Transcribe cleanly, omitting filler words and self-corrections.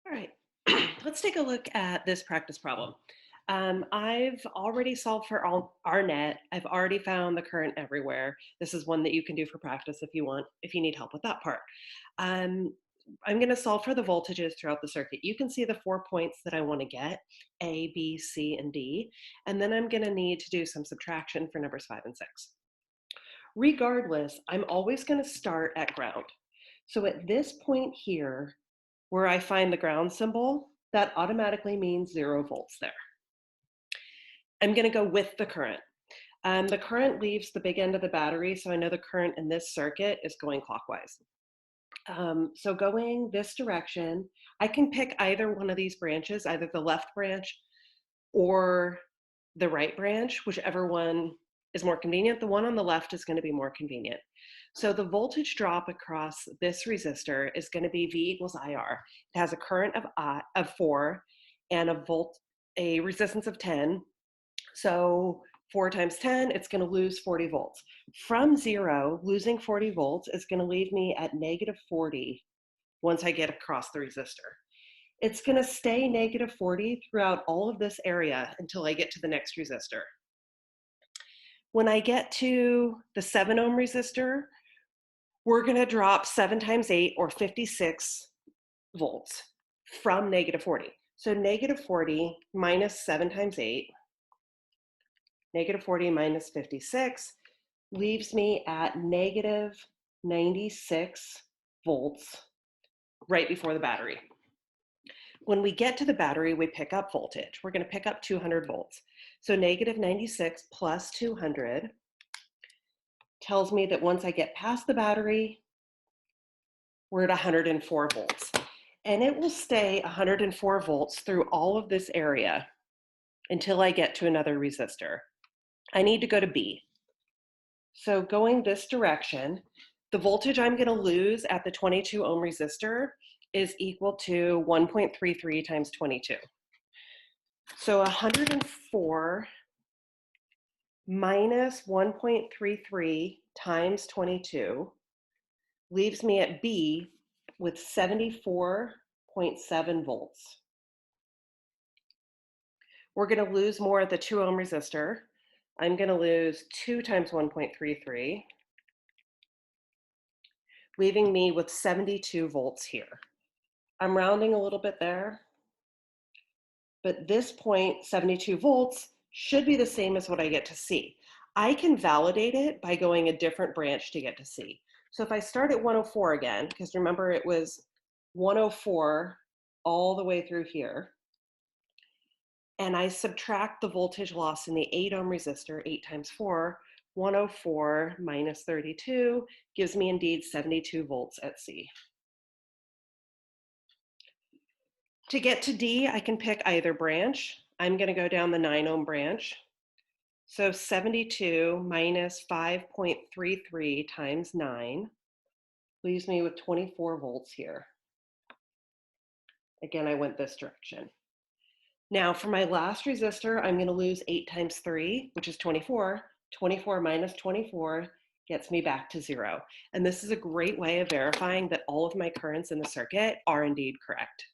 All right, let's take a look at this practice problem. I've already solved for all our net. I've already found the current everywhere. This is one that you can do for practice if you want, if you need help with that part. Um, I'm going to solve for the voltages throughout the circuit. You can see the 4 points that I want to get, A, B, C, and D. And then I'm going to need to do some subtraction for numbers 5 and 6. Regardless, I'm always going to start at ground. So at this point here, where I find the ground symbol, that automatically means 0 volts there. I'm going to go with the current. The current leaves the big end of the battery, so I know the current in this circuit is going clockwise. So going this direction, I can pick either one of these branches, either the left branch or the right branch, whichever one is more convenient. The one on the left is going to be more convenient. So the voltage drop across this resistor is going to be V equals IR. It has a current of 4 and a resistance of 10. So 4 times 10, it's going to lose 40 volts. From 0, losing 40 volts is going to leave me at negative 40 once I get across the resistor. It's going to stay negative 40 throughout all of this area until I get to the next resistor. When I get to the 7 ohm resistor, we're going to drop 7 times 8 or 56 volts from negative 40. So negative 40 minus 7 times 8, negative 40 minus 56 leaves me at negative 96 volts right before the battery. When we get to the battery, we pick up voltage. We're going to pick up 200 volts. So negative 96 plus 200 tells me that once I get past the battery, we're at 104 volts. And it will stay 104 volts through all of this area until I get to another resistor. I need to go to B. So going this direction, the voltage I'm going to lose at the 22 ohm resistor is equal to 1.33 times 22. So 104 minus 1.33 times 22 leaves me at B with 74.7 volts. We're going to lose more at the 2 ohm resistor. I'm going to lose 2 times 1.33, leaving me with 72 volts here. I'm rounding a little bit there, but this point, 72 volts, should be the same as what I get to C. I can validate it by going a different branch to get to C. So if I start at 104 again, because remember it was 104 all the way through here, and I subtract the voltage loss in the 8 ohm resistor, 8 times 4, 104 minus 32 gives me indeed 72 volts at C. To get to D, I can pick either branch. I'm going to go down the 9 ohm branch. So 72 minus 5.33 times 9 leaves me with 24 volts here. Again, I went this direction. Now for my last resistor, I'm going to lose 8 times 3, which is 24. 24 minus 24 gets me back to 0. And this is a great way of verifying that all of my currents in the circuit are indeed correct.